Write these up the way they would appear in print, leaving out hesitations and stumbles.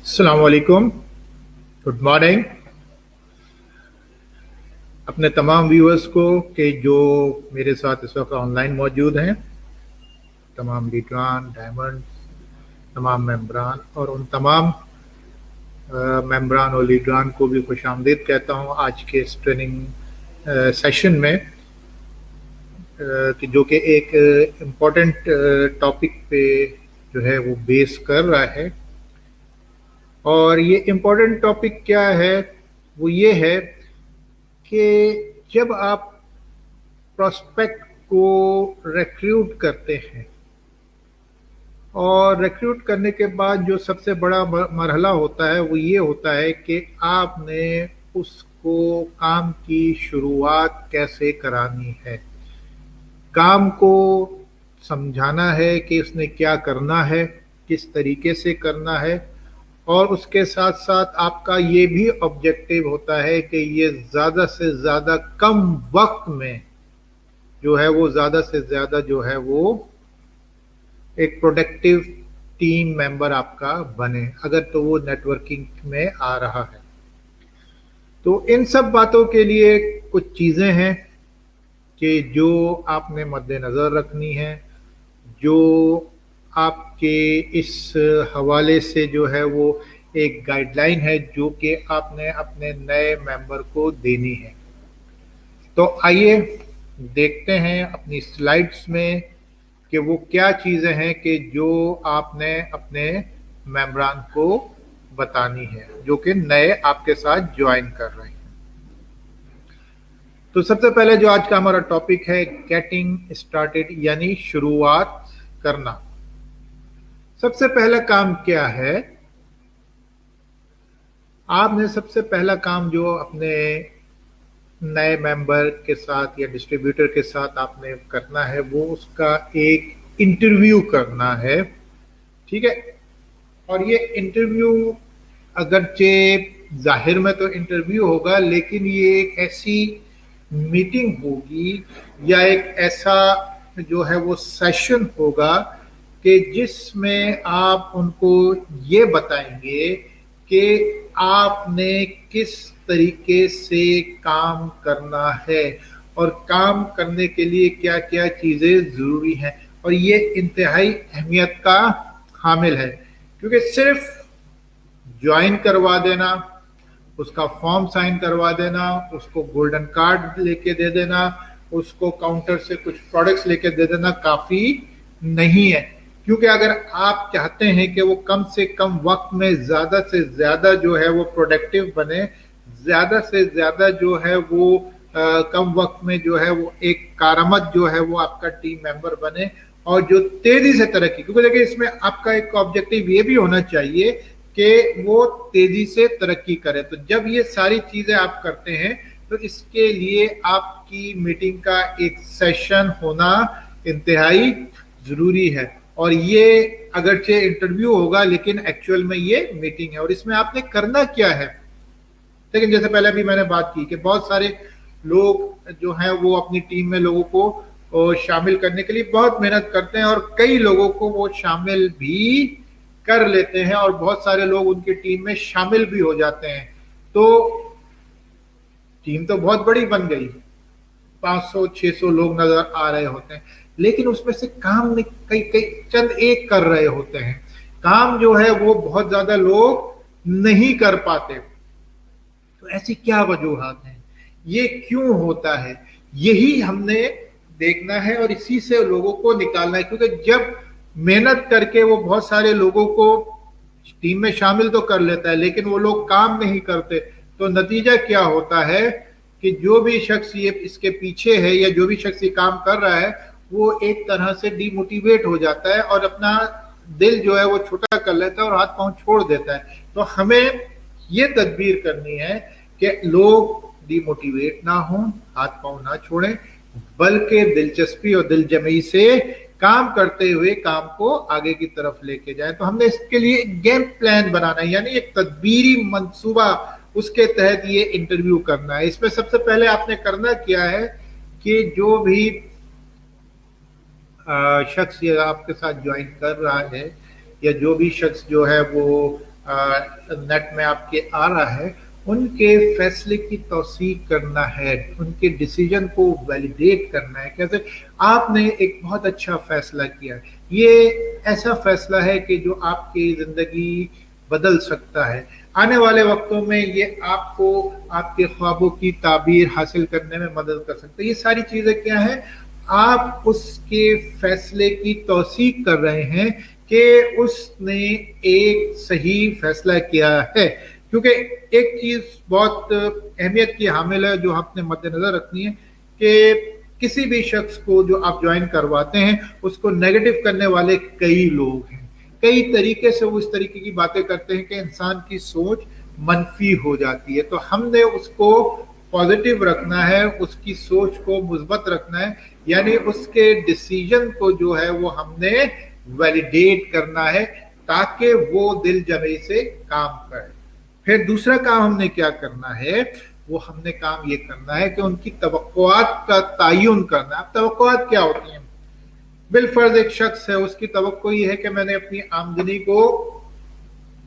अस्सलाम वालेकुम, good morning. अपने तमाम व्यूअर्स को कि जो मेरे साथ इस वक्त ऑनलाइन मौजूद हैं, तमाम लीडरान, डायमंड, तमाम मेंबरान और उन तमाम मेंबरान और लीडरान को भी खुश आमदीद कहता हूँ आज के इस ट्रेनिंग सेशन में, कि जो कि एक इम्पोर्टेंट टॉपिक पे जो है वो बेस कर रहा है। और ये इम्पोर्टेंट टॉपिक क्या है? वो ये है कि जब आप प्रोस्पेक्ट को रिक्रूट करते हैं और रिक्रूट करने के बाद जो सबसे बड़ा मरहला होता है वो ये होता है कि आपने उसको काम की शुरुआत कैसे करानी है, काम को समझाना है कि उसने क्या करना है, किस तरीके से करना है, और उसके साथ साथ आपका ये भी ऑब्जेक्टिव होता है कि ये ज़्यादा से ज़्यादा कम वक्त में जो है वो ज़्यादा से ज़्यादा जो है वो एक प्रोडक्टिव टीम मेंबर आपका बने, अगर तो वो नेटवर्किंग में आ रहा है। तो इन सब बातों के लिए कुछ चीज़ें हैं कि जो आपने मद्देनज़र रखनी है, जो आपके इस हवाले से जो है वो एक गाइडलाइन है जो कि आपने अपने नए मेंबर को देनी है। तो आइए देखते हैं अपनी स्लाइड्स में कि वो क्या चीज़ें हैं कि जो आपने अपने मेंबरान को बतानी है जो कि नए आपके साथ ज्वाइन कर रहे हैं। तो सबसे पहले जो आज का हमारा टॉपिक है, गेटिंग स्टार्टेड, यानी शुरुआत करना। सबसे पहला काम क्या है? आपने सबसे पहला काम जो अपने नए मेंबर के साथ या डिस्ट्रीब्यूटर के साथ आपने करना है वो उसका एक इंटरव्यू करना है, ठीक है। और ये इंटरव्यू अगरचे जाहिर में तो इंटरव्यू होगा, लेकिन ये एक ऐसी मीटिंग होगी या एक ऐसा जो है वो सेशन होगा कि जिसमें आप उनको ये बताएंगे कि आपने किस तरीके से काम करना है और काम करने के लिए क्या क्या चीज़ें ज़रूरी हैं। और ये इंतहाई अहमियत का हामिल है, क्योंकि सिर्फ ज्वाइन करवा देना, उसका फॉर्म साइन करवा देना, उसको गोल्डन कार्ड लेके दे देना, उसको काउंटर से कुछ प्रोडक्ट्स लेके दे देना काफ़ी नहीं है। क्योंकि अगर आप चाहते हैं कि वो कम से कम वक्त में ज़्यादा से ज़्यादा जो है वो प्रोडक्टिव बने, ज़्यादा से ज़्यादा जो है वो कम वक्त में जो है वो एक कारामद जो है वो आपका टीम मेंबर बने और जो तेज़ी से तरक्की, क्योंकि देखिए इसमें आपका एक ऑब्जेक्टिव ये भी होना चाहिए कि वो तेज़ी से तरक्की करे। तो जब ये सारी चीज़ें आप करते हैं तो इसके लिए आपकी मीटिंग का एक सेशन होना इंतहाई ज़रूरी है। और ये अगरचे इंटरव्यू होगा लेकिन एक्चुअल में ये मीटिंग है। और इसमें आपने करना क्या है? लेकिन जैसे पहले भी मैंने बात की कि बहुत सारे लोग जो हैं वो अपनी टीम में लोगों को शामिल करने के लिए बहुत मेहनत करते हैं और कई लोगों को वो शामिल भी कर लेते हैं और बहुत सारे लोग उनकी टीम में शामिल भी हो जाते हैं। तो टीम तो बहुत बड़ी बन गई, 500-600 लोग नजर आ रहे होते हैं, लेकिन उसमें से काम कई कई चंद एक कर रहे होते हैं। काम जो है वो बहुत ज्यादा लोग नहीं कर पाते। तो ऐसी क्या वजूहात हैं, ये क्यों होता है, यही हमने देखना है और इसी से लोगों को निकालना है। क्योंकि जब मेहनत करके वो बहुत सारे लोगों को टीम में शामिल तो कर लेता है लेकिन वो लोग काम नहीं करते, तो नतीजा क्या होता है कि जो भी शख्स ये इसके पीछे है या जो भी शख्स ये काम कर रहा है वो एक तरह से डीमोटिवेट हो जाता है और अपना दिल जो है वो छोटा कर लेता है और हाथ पांव छोड़ देता है। तो हमें ये तदबीर करनी है कि लोग डीमोटिवेट ना हों, हाथ पांव ना छोड़ें, बल्कि दिलचस्पी और दिलजमी से काम करते हुए काम को आगे की तरफ लेके जाएं। तो हमने इसके लिए गेम प्लान बनाना है, यानी एक तदबीरी मंसूबा, उसके तहत ये इंटरव्यू करना है। इसमें सबसे पहले आपने करना क्या है कि जो भी शख्स ये आपके साथ ज्वाइन कर रहा है या जो भी शख्स जो है वो नेट में आपके आ रहा है, उनके फैसले की तौसीक करना है, उनके डिसीजन को वैलिडेट करना है। कैसे? आपने एक बहुत अच्छा फैसला किया, ये ऐसा फैसला है कि जो आपकी जिंदगी बदल सकता है। आने वाले वक्तों में ये आपको आपके ख्वाबों की ताबीर हासिल करने में मदद कर सकता है। ये सारी चीजें क्या है? आप उसके फैसले की तौसीक कर रहे हैं कि उसने एक सही फैसला किया है। क्योंकि एक चीज बहुत अहमियत की हामिल है जो आपने मद्देनजर रखनी है कि किसी भी शख्स को जो आप ज्वाइन करवाते हैं उसको नेगेटिव करने वाले कई लोग हैं। कई तरीके से वो इस तरीके की बातें करते हैं कि इंसान की सोच मनफी हो जाती है। तो हमने उसको पॉजिटिव रखना है, उसकी सोच को मुस्बत रखना है, यानी उसके डिसीजन को जो है वो हमने वैलिडेट करना है ताकि वो दिल जमे से काम करे। फिर दूसरा काम हमने क्या करना है? वो हमने काम ये करना है कि उनकी तवक्कुआत का तयन करना है। अब तवक्कुआत क्या होती हैं? बिलफर्ज एक शख्स है, उसकी तवक्को ये है कि मैंने अपनी आमदनी को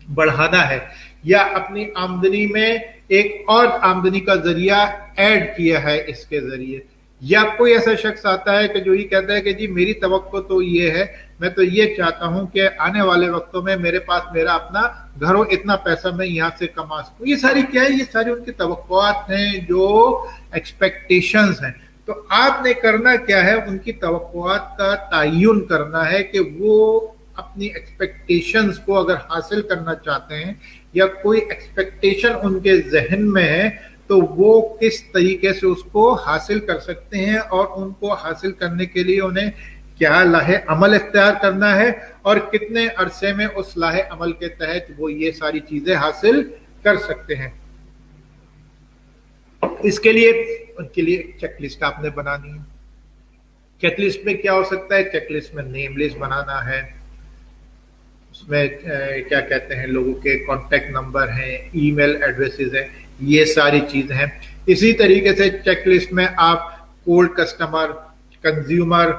बढ़ाना है या अपनी आमदनी में एक और आमदनी का जरिया ऐड किया है इसके जरिए। या कोई ऐसा शख्स आता है कि जो ये कहता है कि जी मेरी तवक्को तो ये है, मैं तो ये चाहता हूं कि आने वाले वक्तों में मेरे पास मेरा अपना घर हो, इतना पैसा मैं यहां से कमा सकूं। ये सारी क्या है? ये सारी उनकी तवक्कुआत हैं, जो एक्सपेक्टेशंस हैं। तो आपने करना क्या है? उनकी तवक्कुआत का तयन करना है कि वो अपनी एक्सपेक्टेशंस को अगर हासिल करना चाहते हैं या कोई एक्सपेक्टेशन उनके जहन में है तो वो किस तरीके से उसको हासिल कर सकते हैं और उनको हासिल करने के लिए उन्हें क्या लाहे अमल इख्तियार करना है और कितने अरसे में उस लाहे अमल के तहत वो ये सारी चीजें हासिल कर सकते हैं। इसके लिए उनके लिए एक चेकलिस्ट आपने बनानी है। चेकलिस्ट में क्या हो सकता है? चेकलिस्ट में नेम लिस्ट बनाना है, उसमें क्या कहते हैं, लोगों के कॉन्टेक्ट नंबर हैं, ईमेल एड्रेसेस हैं, ये सारी चीजें हैं। इसी तरीके से चेकलिस्ट में आप cold customer, consumer,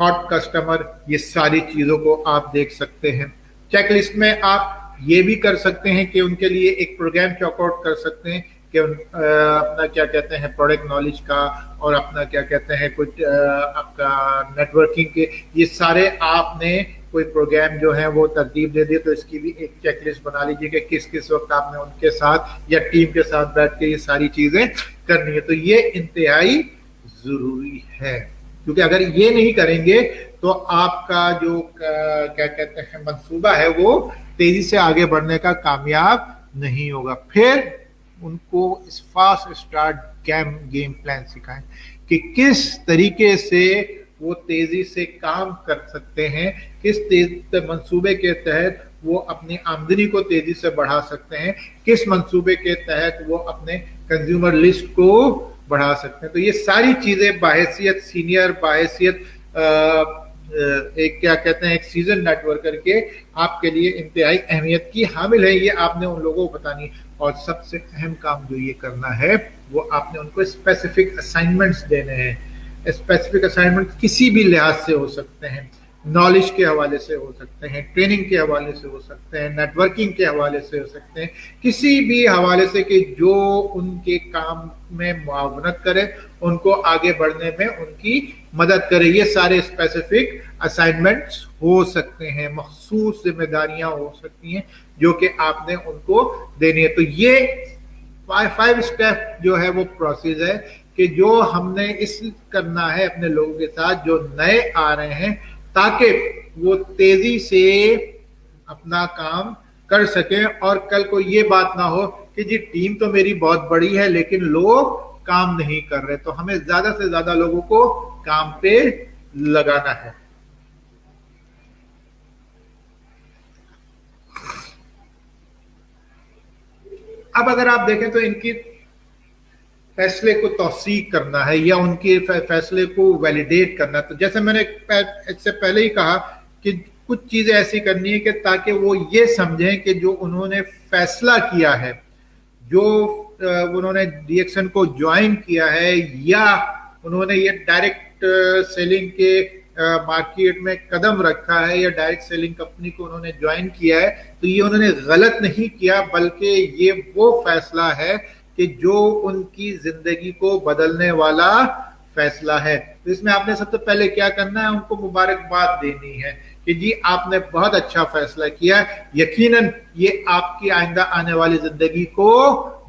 hot customer, ये सारी चीजों को आप देख सकते हैं। चेकलिस्ट में आप ये भी कर सकते हैं कि उनके लिए एक प्रोग्राम चॉकआउट कर सकते हैं कि अपना क्या कहते हैं प्रोडक्ट नॉलेज का और अपना क्या कहते हैं कुछ आपका नेटवर्किंग के, ये सारे आपने कोई प्रोग्राम जो है वो तरतीब दे दिए। तो इसकी भी एक चेकलिस्ट बना लीजिए कि किस किस वक्त आपने उनके साथ या टीम के साथ बैठ के ये सारी चीजें करनी है। तो ये इंतहाई जरूरी है, क्योंकि अगर ये नहीं करेंगे तो आपका जो क्या कहते हैं मंसूबा है वो तेजी से आगे बढ़ने का कामयाब नहीं होगा। फिर उनको इस फास्ट स्टार्ट गेम प्लान सिखाएं कि किस तरीके से वो तेजी से काम कर सकते हैं, किस मंसूबे के तहत वो अपनी आमदनी को तेजी से बढ़ा सकते हैं, किस मंसूबे के तहत वो अपने कंज्यूमर लिस्ट को बढ़ा सकते हैं। तो ये सारी चीजें बाहैसियत सीनियर, बाहैसियत एक क्या कहते हैं एक सीजन नेटवर्कर के आपके लिए इंतहाई अहमियत की हामिल है। ये आपने उन लोगों को बतानी है। और सबसे अहम काम जो ये करना है वो आपने उनको स्पेसिफिक असाइनमेंट्स देने हैं। स्पेसिफिक असाइनमेंट किसी भी लिहाज से हो सकते हैं, नॉलेज के हवाले से हो सकते हैं, ट्रेनिंग के हवाले से हो सकते हैं, नेटवर्किंग के हवाले से हो सकते हैं, किसी भी हवाले से कि जो उनके काम में मुआवनत करे, उनको आगे बढ़ने में उनकी मदद करे। ये सारे स्पेसिफिक असाइनमेंट्स हो सकते हैं, मखसूस जिम्मेदारियां हो सकती हैं जो कि आपने उनको देनी है। तो ये 5 स्टेप जो है वो प्रोसेस है कि जो हमने इस करना है अपने लोगों के साथ जो नए आ रहे हैं, ताकि वो तेजी से अपना काम कर सकें और कल को ये बात ना हो कि जी टीम तो मेरी बहुत बड़ी है लेकिन लोग काम नहीं कर रहे। तो हमें ज्यादा से ज्यादा लोगों को काम पे लगाना है। अब अगर आप देखें तो इनकी फैसले को तौसीक करना है या उनके फैसले को वैलिडेट करना, तो जैसे मैंने इससे पहले ही कहा कि कुछ चीजें ऐसी करनी है कि ताकि वो ये समझें कि जो उन्होंने फैसला किया है, जो उन्होंने डीएक्सन को ज्वाइन किया है या उन्होंने ये डायरेक्ट सेलिंग के मार्केट में कदम रखा है या डायरेक्ट सेलिंग कंपनी को उन्होंने ज्वाइन किया है, तो ये उन्होंने गलत नहीं किया, बल्कि ये वो फैसला है कि जो उनकी जिंदगी को बदलने वाला फैसला है। तो इसमें आपने सबसे पहले क्या करना है, उनको मुबारकबाद देनी है कि जी आपने बहुत अच्छा फैसला किया, यकीनन ये आपकी आइंदा आने वाली जिंदगी को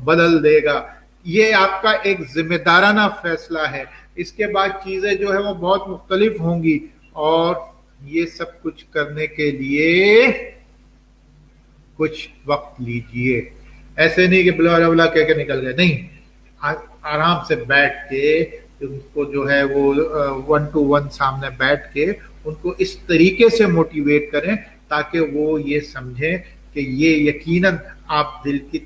बदल देगा। ये आपका एक जिम्मेदाराना फैसला है। इसके बाद चीजें जो है वो बहुत मुख्तलिफ होंगी, और ये सब कुछ करने के लिए कुछ वक्त लीजिए। ऐसे नहीं कि बुला बुला कह के निकल गए, नहीं, आराम से बैठ के उनको जो है वो 1 to 1 सामने बैठ के उनको इस तरीके से मोटिवेट करें ताकि वो ये समझें कि ये यकीनन आप दिल की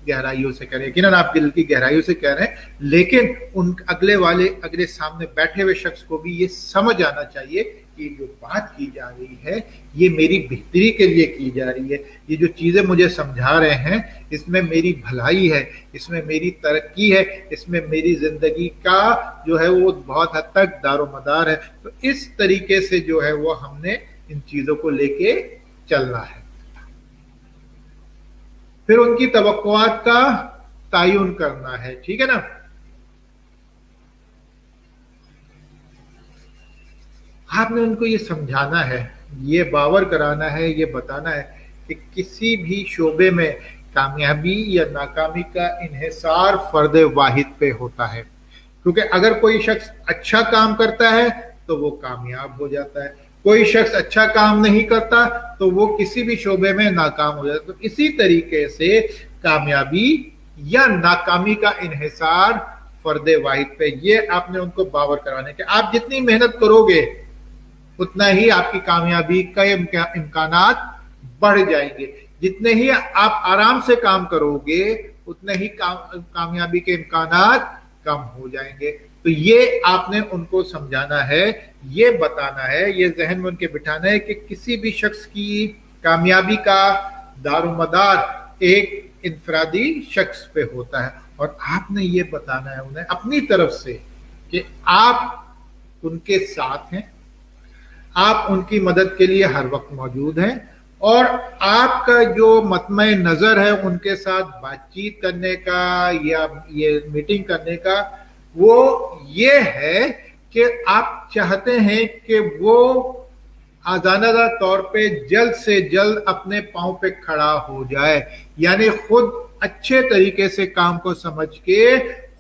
गहराइयों से कह रहे हैं, यकीनन आप दिल की गहराइयों से कह रहे हैं, लेकिन उन अगले सामने बैठे हुए शख्स को भी ये समझ आना चाहिए कि जो बात की जा रही है ये मेरी बेहतरी के लिए की जा रही है, ये जो चीजें मुझे समझा रहे हैं इसमें मेरी भलाई है, इसमें मेरी तरक्की है, इसमें मेरी जिंदगी का जो है वो बहुत हद तक दारोमदार है। तो इस तरीके से जो है वो हमने इन चीजों को लेके चलना है। फिर उनकी तवक्कुआत का तायुन करना है, ठीक है ना। आपने उनको ये समझाना है, ये बावर कराना है, ये बताना है कि किसी भी शोबे में कामयाबी या नाकामी का इन्हिसार फर्द वाहिद पे होता है, क्योंकि अगर कोई शख्स अच्छा काम करता है तो वो कामयाब हो जाता है, कोई शख्स अच्छा काम नहीं करता तो वो किसी भी शोबे में नाकाम हो जाता है। तो इसी तरीके से कामयाबी या नाकामी का इन्हिसार फर्द वाहिद पे, ये आपने उनको बावर कराने के, आप जितनी मेहनत करोगे उतना ही आपकी कामयाबी का इम्कानात बढ़ जाएंगे, जितने ही आप आराम से काम करोगे उतने ही कामयाबी के इम्कानात कम हो जाएंगे। तो ये आपने उनको समझाना है, ये बताना है, ये जहन में उनके बिठाना है कि किसी भी शख्स की कामयाबी का दारोमदार एक इनफरादी शख्स पे होता है, और आपने ये बताना है उन्हें अपनी तरफ से कि आप उनके साथ हैं, आप उनकी मदद के लिए हर वक्त मौजूद हैं, और आपका जो मतमय नजर है उनके साथ बातचीत करने का या ये मीटिंग करने का, वो ये है कि आप चाहते हैं कि वो आजादार तौर पे जल्द से जल्द अपने पांव पे खड़ा हो जाए, यानी खुद अच्छे तरीके से काम को समझ के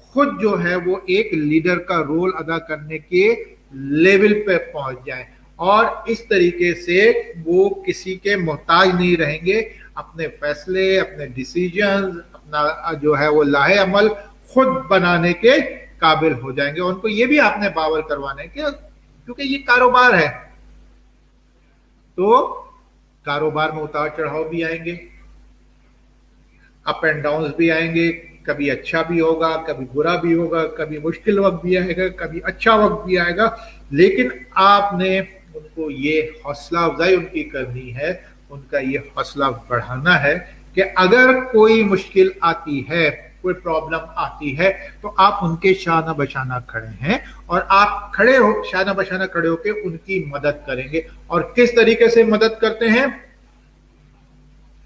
खुद जो है वो एक लीडर का रोल अदा करने के लेवल पे पहुंच जाए, और इस तरीके से वो किसी के मोहताज नहीं रहेंगे, अपने फैसले, अपने डिसीजन, अपना जो है वो लाहे अमल खुद बनाने के काबिल हो जाएंगे। उनको ये भी आपने बावर करवाने के, क्योंकि ये कारोबार है, तो कारोबार में उतार चढ़ाव भी आएंगे, अप एंड डाउन भी आएंगे, कभी अच्छा भी होगा, कभी बुरा भी होगा, कभी मुश्किल वक्त भी आएगा, कभी अच्छा वक्त भी आएगा, लेकिन आपने उनको ये हौसला अफजाई उनकी करनी है, उनका ये हौसला बढ़ाना है कि अगर कोई मुश्किल आती है, कोई प्रॉब्लम आती है, तो आप उनके शाना बशाना खड़े हैं, और आप खड़े हो शाना बशाना खड़े होकर उनकी मदद करेंगे। और किस तरीके से मदद करते हैं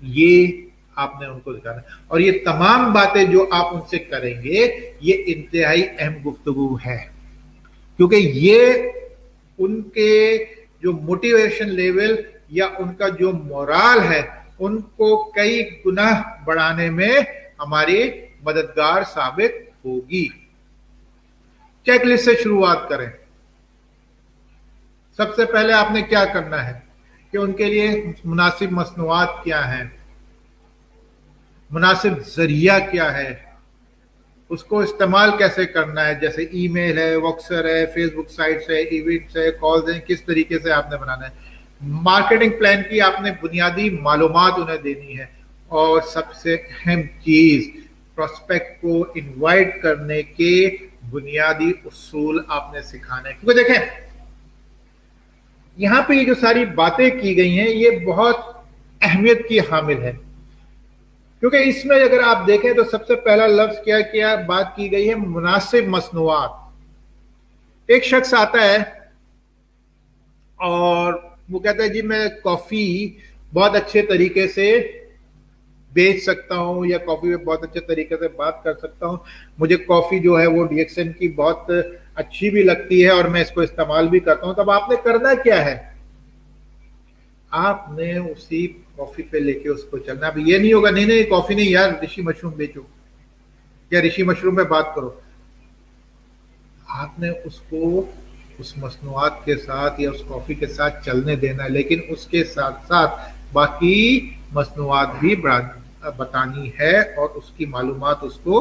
ये आपने उनको दिखाना है, और ये तमाम बातें जो आप उनसे करेंगे ये इंतहाई अहम गुफ्तगू है, क्योंकि ये उनके जो मोटिवेशन लेवल या उनका जो मोराल है उनको कई गुना बढ़ाने में हमारी मददगार साबित होगी। चेकलिस्ट से शुरुआत करें। सबसे पहले आपने क्या करना है कि उनके लिए मुनासिब मसनूआत क्या है, मुनासिब जरिया क्या है, उसको इस्तेमाल कैसे करना है, जैसे ईमेल है, व्हाट्सएप है, फेसबुक साइट्स है, इवेंट्स है, कॉल्स हैं, किस तरीके से आपने बनाना है। मार्केटिंग प्लान की आपने बुनियादी मालूमात उन्हें देनी है, और सबसे अहम चीज प्रोस्पेक्ट को इनवाइट करने के बुनियादी उसूल आपने सिखाने, क्योंकि देखें यहां पे ये जो सारी बातें की गई हैं ये बहुत अहमियत की हामिल है, क्योंकि इसमें अगर आप देखें तो सबसे पहला लफ्ज क्या बात की गई है, मुनासिब मसनूआत। एक शख्स आता है और वो कहता है जी मैं कॉफी बहुत अच्छे तरीके से बेच सकता हूँ या कॉफी में बहुत अच्छे तरीके से बात कर सकता हूँ, मुझे कॉफी जो है वो डीएक्सएन की बहुत अच्छी भी लगती है और मैं इसको इस्तेमाल भी करता हूँ। तब आपने करना क्या है, आपने उसी कॉफी पे लेके उसको चलना। अब ये नहीं होगा नहीं नहीं कॉफी नहीं यार ऋषि मशरूम बेचो या ऋषि मशरूम पे बात करो। आपने उसको उस मसनूआत के साथ या उस कॉफी के साथ चलने देना है, लेकिन उसके साथ साथ बाकी मसनूआत भी बतानी है और उसकी मालूमात उसको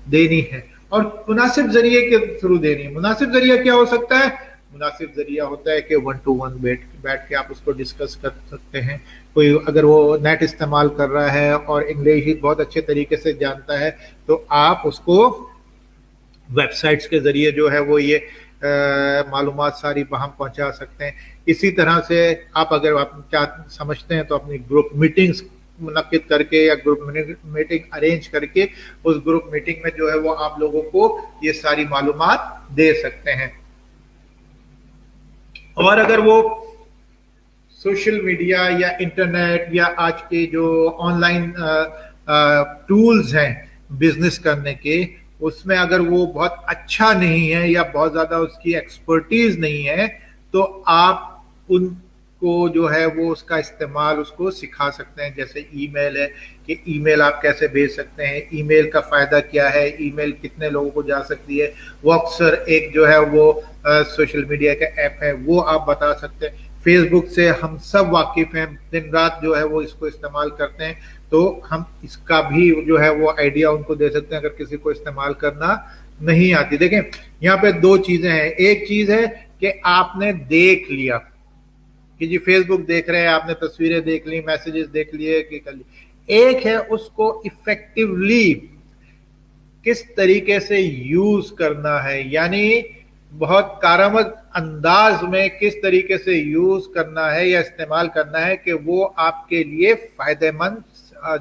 देनी है और मुनासिब जरिए के थ्रू देनी है। मुनासिब जरिया क्या हो सकता है, मुनासिब जरिया होता है कि 1 to 1 बैठ के आप उसको डिस्कस कर सकते हैं। कोई अगर वो नेट इस्तेमाल कर रहा है और इंग्लिश ही बहुत अच्छे तरीके से जानता है तो आप उसको वेबसाइट्स के ज़रिए जो है वो ये मालूमात सारी वहाँ पहुँचा सकते हैं। इसी तरह से आप अगर आप क्या समझते हैं तो अपनी ग्रुप मीटिंग्स मुनक्किद करके या ग्रुप मीटिंग अरेंज करके उस ग्रुप मीटिंग में जो है वो आप लोगों को ये सारी मालूमात दे सकते हैं। और अगर वो सोशल मीडिया या इंटरनेट या आज के जो ऑनलाइन टूल्स हैं बिजनेस करने के, उसमें अगर वो बहुत अच्छा नहीं है या बहुत ज्यादा उसकी एक्सपर्टीज नहीं है तो आप उनको जो है वो उसका इस्तेमाल उसको सिखा सकते हैं। जैसे ईमेल है कि ईमेल आप कैसे भेज सकते हैं, ईमेल का फायदा क्या है, ईमेल कितने लोगों को जा सकती है। वॉक्सर एक जो है वो सोशल मीडिया का ऐप है वो आप बता सकते हैं। फेसबुक से हम सब वाकिफ हैं, दिन रात जो है वो इसको इस्तेमाल करते हैं, तो हम इसका भी जो है वो आइडिया उनको दे सकते हैं अगर किसी को इस्तेमाल करना नहीं आती। देखें यहाँ पे दो चीजें हैं, एक चीज है कि आपने देख लिया कि जी फेसबुक देख रहे हैं, आपने तस्वीरें देख ली, मैसेजेस देख लिए कि कर ली। एक है उसको इफेक्टिवली किस तरीके से यूज करना है, यानी बहुत कारामद अंदाज में किस तरीके से यूज करना है या इस्तेमाल करना है कि वो आपके लिए फायदेमंद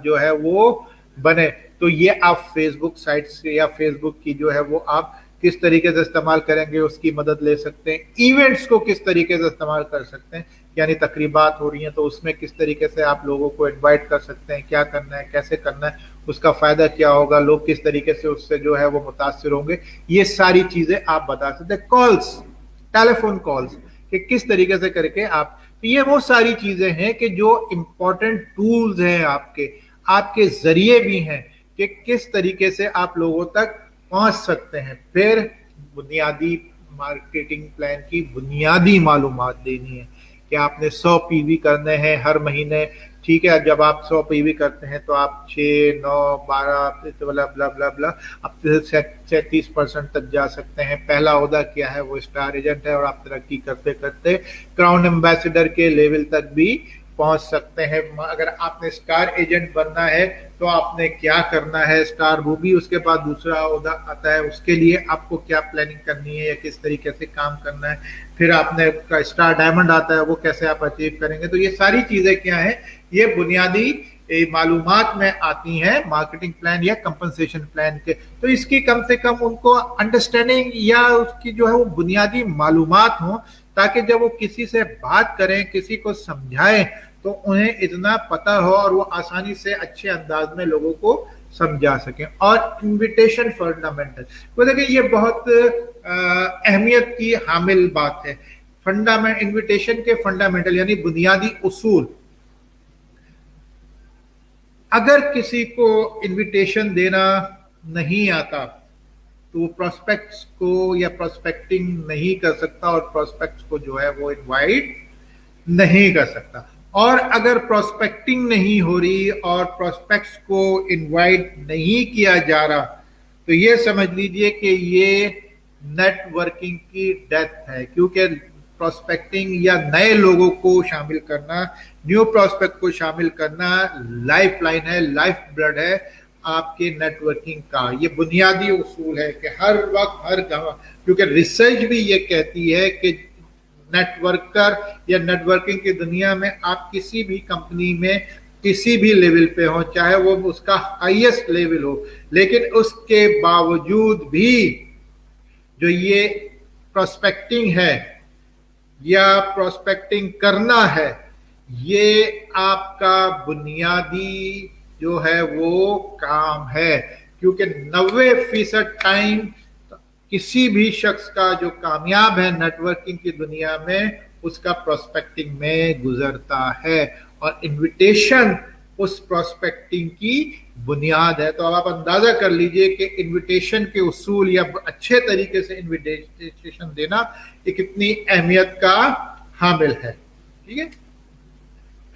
जो है वो बने। तो ये आप फेसबुक साइट से या फेसबुक की जो है वो आप किस तरीके से इस्तेमाल करेंगे उसकी मदद ले सकते हैं। इवेंट्स को किस तरीके से इस्तेमाल कर सकते हैं, यानी तकरीबात हो रही हैं तो उसमें किस तरीके से आप लोगों को इनवाइट कर सकते हैं, क्या करना है, कैसे करना है, उसका फायदा क्या होगा, लोग किस तरीके से उससे जो है वो मुतासिर होंगे, ये सारी चीजें आप बता सकते हैं। कॉल्स, टेलीफोन कॉल्स कि किस तरीके से करके आप, तो ये वो सारी चीजें हैं कि जो इंपॉर्टेंट टूल्स हैं आपके जरिए भी हैं कि किस तरीके से आप लोगों तक पहुंच सकते हैं। फिर बुनियादी मार्केटिंग प्लान की बुनियादी मालूमात देनी है कि आपने 100 पीवी करने हैं हर महीने, ठीक है। जब आप 100 पीवी करते हैं तो आप 6, 9, 12 ब्ला ब्ला ब्ला ब्ला अब 37% तक जा सकते हैं। पहला ओहदा क्या है, वो स्टार एजेंट है और आप तरक्की करते करते क्राउन एम्बेसडर के लेवल तक भी पहुंच सकते हैं। अगर आपने स्टार एजेंट बनना है तो आपने क्या करना है, स्टार रूबी उसके बाद दूसरा ओहदा आता है, उसके लिए आपको क्या प्लानिंग करनी है या किस तरीके से काम करना है। फिर आपने स्टार डायमंड आता है, वो कैसे आप अचीव करेंगे। तो ये सारी चीजें क्या है, ये बुनियादी मालूमात में आती हैं मार्केटिंग प्लान या कंपनसेशन प्लान के। तो इसकी कम से कम उनको अंडरस्टैंडिंग या उसकी जो है वो बुनियादी मालूमात हो, ताकि जब वो किसी से बात करें, किसी को समझाएं तो उन्हें इतना पता हो और वो आसानी से अच्छे अंदाज में लोगों को समझा सकें। और इनविटेशन फंडामेंटल, वो देखिए ये बहुत अहमियत की हामिल बात है। फंडामेंट इनविटेशन के फंडामेंटल यानी बुनियादी उसूल, अगर किसी को इनविटेशन देना नहीं आता तो वो प्रोस्पेक्ट्स को या प्रोस्पेक्टिंग नहीं कर सकता और प्रोस्पेक्ट्स को जो है वो इनवाइट नहीं कर सकता। और अगर प्रोस्पेक्टिंग नहीं हो रही और प्रोस्पेक्ट्स को इनवाइट नहीं किया जा रहा तो ये समझ लीजिए कि ये नेटवर्किंग की डेथ है, क्योंकि प्रोस्पेक्टिंग या नए लोगों को शामिल करना, न्यू प्रोस्पेक्ट को शामिल करना लाइफ लाइन है, लाइफ ब्लड है आपके नेटवर्किंग का। ये बुनियादी उसूल है कि हर वक्त हर जगह, क्योंकि रिसर्च भी ये कहती है कि नेटवर्कर या नेटवर्किंग की दुनिया में आप किसी भी कंपनी में किसी भी लेवल पे हो, चाहे वो उसका हाईएस्ट लेवल हो, लेकिन उसके बावजूद भी जो ये प्रोस्पेक्टिंग है या प्रोस्पेक्टिंग करना है, ये आपका बुनियादी जो है वो काम है। क्योंकि 90% टाइम किसी भी शख्स का जो कामयाब है नेटवर्किंग की दुनिया में, उसका प्रोस्पेक्टिंग में गुजरता है, और इनविटेशन उस प्रोस्पेक्टिंग की बुनियाद है। तो अब आप अंदाजा कर लीजिए कि इनविटेशन के उसूल या अच्छे तरीके से इनविटेशन देना ये कितनी अहमियत का हामिल है। ठीक है,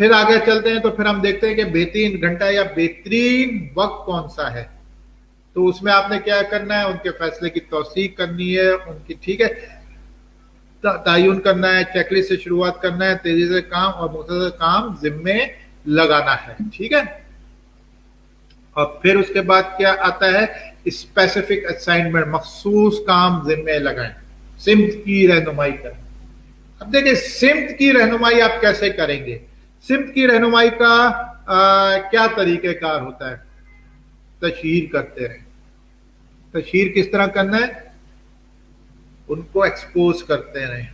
फिर आगे चलते हैं। तो फिर हम देखते हैं कि बेहतरीन घंटा या बेहतरीन वक्त कौन सा है। तो उसमें आपने क्या करना है, उनके फैसले की तौसीक करनी है, उनकी ठीक है तयन करना है, चेकलिस्ट से शुरुआत करना है, तेजी से काम और मुख्तसर काम जिम्मे लगाना है। ठीक है, और फिर उसके बाद क्या आता है, स्पेसिफिक असाइनमेंट, मखसूस काम जिम्मे लगाएं, सिमत की रहनुमाई करें। अब देखिए सिमत की रहनुमाई आप कैसे करेंगे। सिमत की रहनुमाई का क्या तरीक़ेकार होता है। तशहीर करते रहे। तशहीर किस तरह करना है, उनको एक्सपोज करते रहे।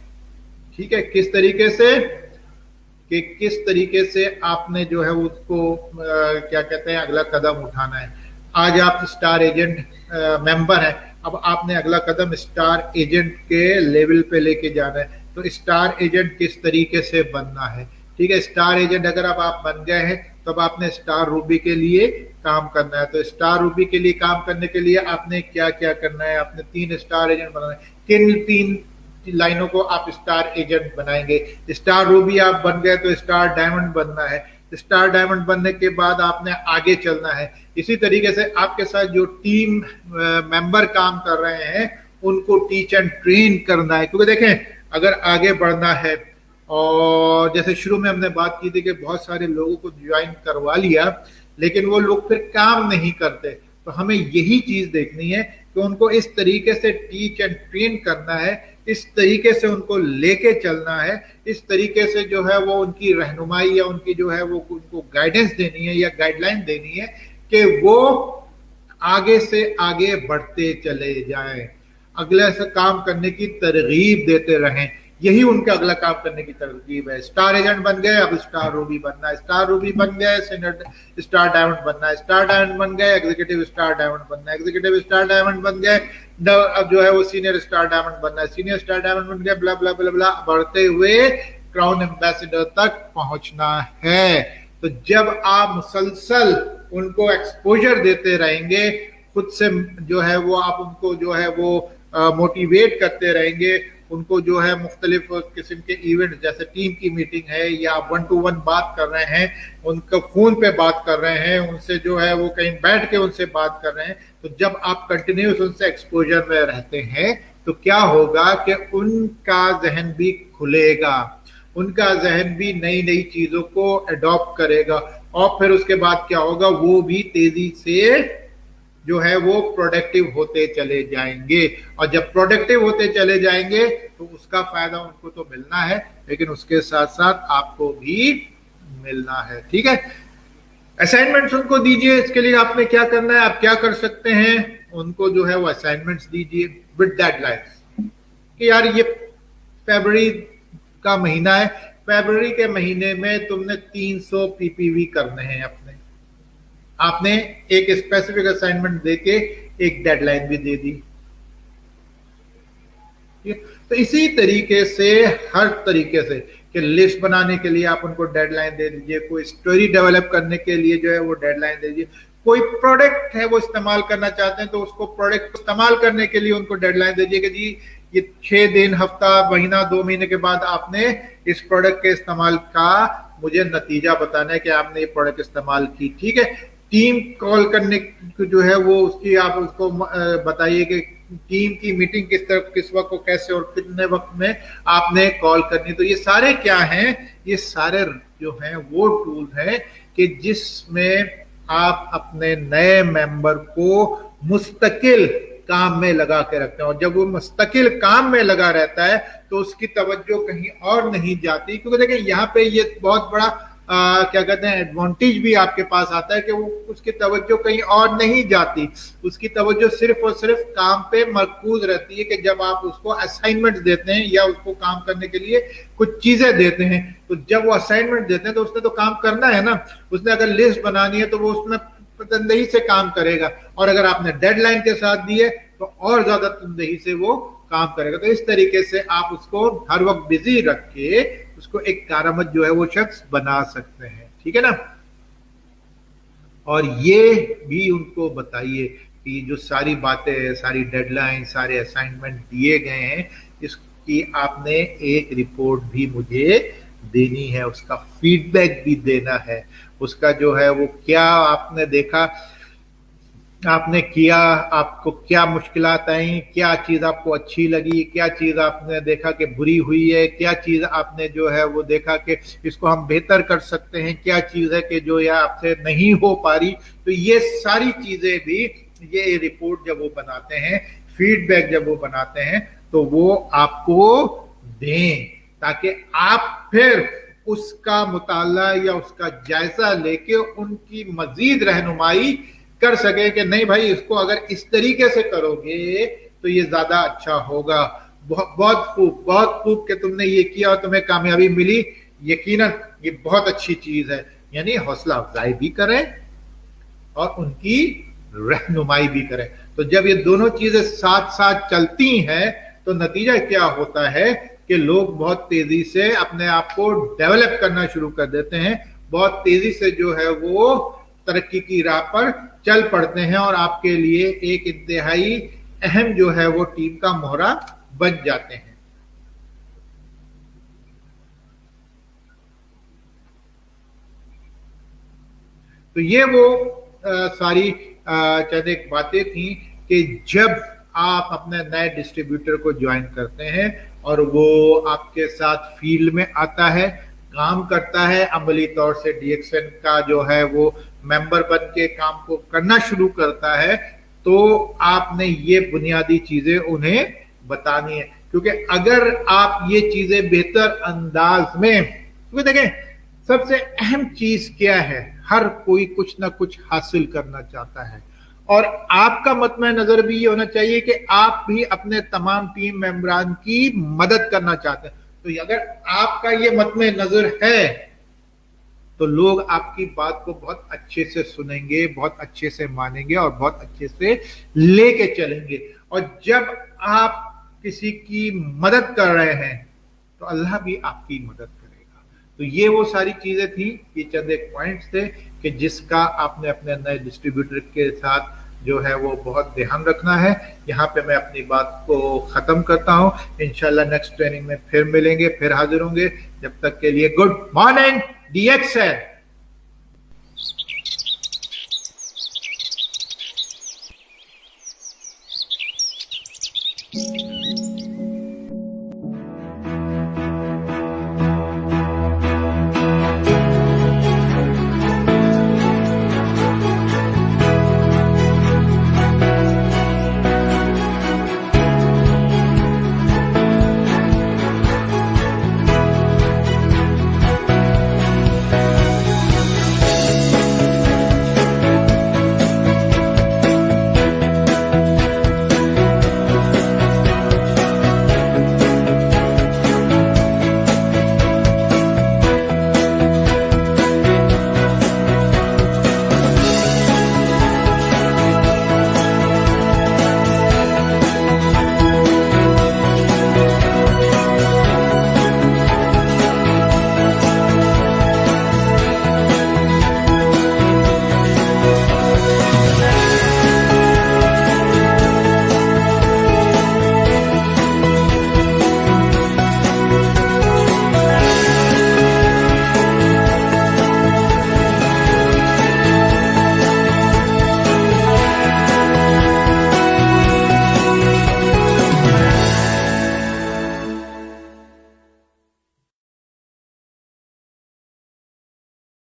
ठीक है, किस तरीके से कि किस तरीके से आपने जो है उसको क्या कहते हैं अगला कदम उठाना है। आज आप स्टार एजेंट मेंबर हैं, अब आपने अगला कदम स्टार एजेंट के लेवल पे लेके जाना है। तो स्टार एजेंट किस तरीके से बनना है। ठीक है, स्टार एजेंट अगर अब आप बन गए हैं तो अब आपने स्टार रूबी के लिए काम करना है। तो स्टार रूबी के लिए काम करने के लिए आपने क्या क्या करना है, आपने 3 स्टार एजेंट बनाना है। किन 3 लाइनों को आप स्टार एजेंट बनाएंगे। स्टार रूबी आप बन गए तो स्टार डायमंड बनना है। स्टार डायमंड बनने के बाद आपने आगे चलना है। इसी तरीके से आपके साथ जो टीम मेंबर काम कर रहे हैं उनको टीच एंड ट्रेन करना है। क्योंकि देखें अगर आगे बढ़ना है, और जैसे शुरू में हमने बात की थी कि बहुत सारे लोगों को ज्वाइन करवा लिया लेकिन वो लोग फिर काम नहीं करते, तो हमें यही चीज देखनी है कि उनको इस तरीके से टीच एंड ट्रेन करना है, इस तरीके से उनको लेके चलना है, इस तरीके से जो है वो उनकी रहनुमाई या उनकी जो है वो उनको गाइडेंस देनी है या गाइडलाइन देनी है कि वो आगे से आगे बढ़ते चले जाएं, अगले से काम करने की तरगीब देते रहें। यही उनका अगला काम करने की तरकीब है। स्टार एजेंट बन गए, अब स्टार रूबी बनना है। स्टार रूबी बन गए, सीनियर स्टार डायमंड बनना है। स्टार डायमंड बन गए, एग्जीक्यूटिव स्टार डायमंड बनना है। एग्जीक्यूटिव स्टार डायमंड बन गए, अब जो है वो सीनियर स्टार डायमंड बनना है। सीनियर स्टार डायमंड बन गए, ब्ला ब्ला ब्ला ब्ला, बढ़ते हुए क्राउन एम्बेसडर तक पहुंचना है। तो जब आप मुसलसल उनको एक्सपोजर देते रहेंगे, खुद से जो है वो आप उनको जो है वो मोटिवेट करते रहेंगे, उनको जो है मुख्तलिफ किस्म के इवेंट जैसे टीम की मीटिंग है या 1-to-1 बात कर रहे हैं, उनका फोन पे बात कर रहे हैं, उनसे जो है वो कहीं बैठ के उनसे बात कर रहे हैं, तो जब आप कंटिन्यूस उनसे एक्सपोजर में रहते हैं तो क्या होगा कि उनका जहन भी खुलेगा, उनका जहन भी नई नई चीजों को अडॉप्ट करेगा, और फिर उसके बाद क्या होगा, वो भी तेजी से जो है वो प्रोडक्टिव होते चले जाएंगे। और जब प्रोडक्टिव होते चले जाएंगे तो उसका फायदा उनको तो मिलना है, लेकिन उसके साथ साथ आपको भी मिलना है। ठीक है, असाइनमेंट्स उनको दीजिए। इसके लिए आपने क्या करना है, आप क्या कर सकते हैं, उनको जो है वो असाइनमेंट्स दीजिए विद डेडलाइंस कि यार ये फरवरी का महीना है, फरवरी के महीने में तुमने 300 पीपीवी करने हैं अपने। आपने एक स्पेसिफिक असाइनमेंट देके एक डेडलाइन भी दे दी। तो इसी तरीके से हर तरीके से कि लिस्ट बनाने के लिए आप उनको डेडलाइन दे दीजिए, कोई स्टोरी डेवलप करने के लिए जो है वो डेडलाइन दे दीजिए, कोई प्रोडक्ट है वो इस्तेमाल करना चाहते हैं तो उसको प्रोडक्ट इस्तेमाल करने के लिए उनको डेडलाइन दे दीजिए कि जी ये 6 दिन, हफ्ता, महीना, 2 महीने के बाद आपने इस प्रोडक्ट के इस्तेमाल का मुझे नतीजा बताना है कि आपने ये प्रोडक्ट इस्तेमाल की। ठीक है, टीम कॉल करने जो है वो उसकी आप उसको बताइए कि टीम की मीटिंग किस वक्त को कैसे और कितने वक्त में आपने कॉल करनी। तो ये सारे क्या हैं, ये सारे जो हैं वो टूल हैं कि जिसमें आप अपने नए मेंबर को मुस्तकिल काम में लगा के रखते हैं, और जब वो मुस्तकिल काम में लगा रहता है तो उसकी तवज्जो कहीं और नहीं जाती। क्योंकि देखिए यहाँ पे ये बहुत बड़ा क्या कहते हैं एडवांटेज भी आपके पास आता है कि वो उसकी तवज्जो कहीं और नहीं जाती, उसकी तवज्जो सिर्फ और सिर्फ काम पे मरकूज रहती है कि जब आप उसको असाइनमेंट देते हैं या उसको काम करने के लिए कुछ चीजें देते हैं, तो जब वो असाइनमेंट देते हैं तो उसने तो काम करना है ना, उसने अगर लिस्ट बनानी है तो वो उसमें तनदेही से काम करेगा, और अगर आपने डेडलाइन के साथ दी है तो और ज्यादा तनदेही से वो काम करेगा। तो इस तरीके से आप उसको हर वक्त बिजी रख के उसको एक कारआमद जो है वो शख्स बना सकते हैं, ठीक है ना। और ये भी उनको बताइए कि जो सारी बातें, सारी डेडलाइन, सारे असाइनमेंट दिए गए हैं, इसकी आपने एक रिपोर्ट भी मुझे देनी है, उसका फीडबैक भी देना है, उसका जो है वो क्या आपने देखा, आपने किया, आपको क्या मुश्किलात आई, क्या चीज आपको अच्छी लगी, क्या चीज आपने देखा कि बुरी हुई है, क्या चीज आपने जो है वो देखा कि इसको हम बेहतर कर सकते हैं, क्या चीज है कि जो या आपसे नहीं हो पा रही। तो ये सारी चीजें भी ये रिपोर्ट जब वो बनाते हैं, फीडबैक जब वो बनाते हैं, तो वो आपको दें ताकि आप फिर उसका मुताला या उसका जायजा लेके उनकी मजीद रहनुमाई कर सके कि नहीं भाई इसको अगर इस तरीके से करोगे तो ये ज्यादा अच्छा होगा। बहुत खूब कि तुमने ये किया और तुम्हें कामयाबी मिली, यकीनन ये बहुत अच्छी चीज है। यानी हौसला अफजाई भी करें और उनकी रहनुमाई भी करें। तो जब ये दोनों चीजें साथ साथ चलती हैं तो नतीजा क्या होता है कि लोग बहुत तेजी से अपने आप को डेवलप करना शुरू कर देते हैं, बहुत तेजी से जो है वो तरक्की की राह पर चल पड़ते हैं और आपके लिए एक इंतहाई अहम जो है वो टीम का मोहरा बन जाते हैं। तो ये वो सारी चंद एक बातें थी कि जब आप अपने नए डिस्ट्रीब्यूटर को ज्वाइन करते हैं और वो आपके साथ फील्ड में आता है, काम करता है, अमली तौर से डीएक्सएन का जो है वो मेंबर बन के काम को करना शुरू करता है, तो आपने ये बुनियादी चीजें उन्हें बतानी है। क्योंकि अगर आप ये चीजें बेहतर अंदाज में, क्योंकि देखें सबसे अहम चीज क्या है, हर कोई कुछ ना कुछ हासिल करना चाहता है और आपका मतमे नजर भी ये होना चाहिए कि आप भी अपने तमाम टीम मेंबरान की मदद करना चाहते हैं। तो अगर आपका ये मतमे नजर है तो लोग आपकी बात को बहुत अच्छे से सुनेंगे, बहुत अच्छे से मानेंगे और बहुत अच्छे से लेके चलेंगे। और जब आप किसी की मदद कर रहे हैं तो अल्लाह भी आपकी मदद करेगा। तो ये वो सारी चीजें थी, ये चंद एक पॉइंट्स थे कि जिसका आपने अपने नए डिस्ट्रीब्यूटर के साथ जो है वो बहुत ध्यान रखना है। यहाँ पे मैं अपनी बात को खत्म करता हूँ। इंशाल्लाह नेक्स्ट ट्रेनिंग में फिर मिलेंगे, फिर हाजिर होंगे। जब तक के लिए गुड मॉर्निंग DXN।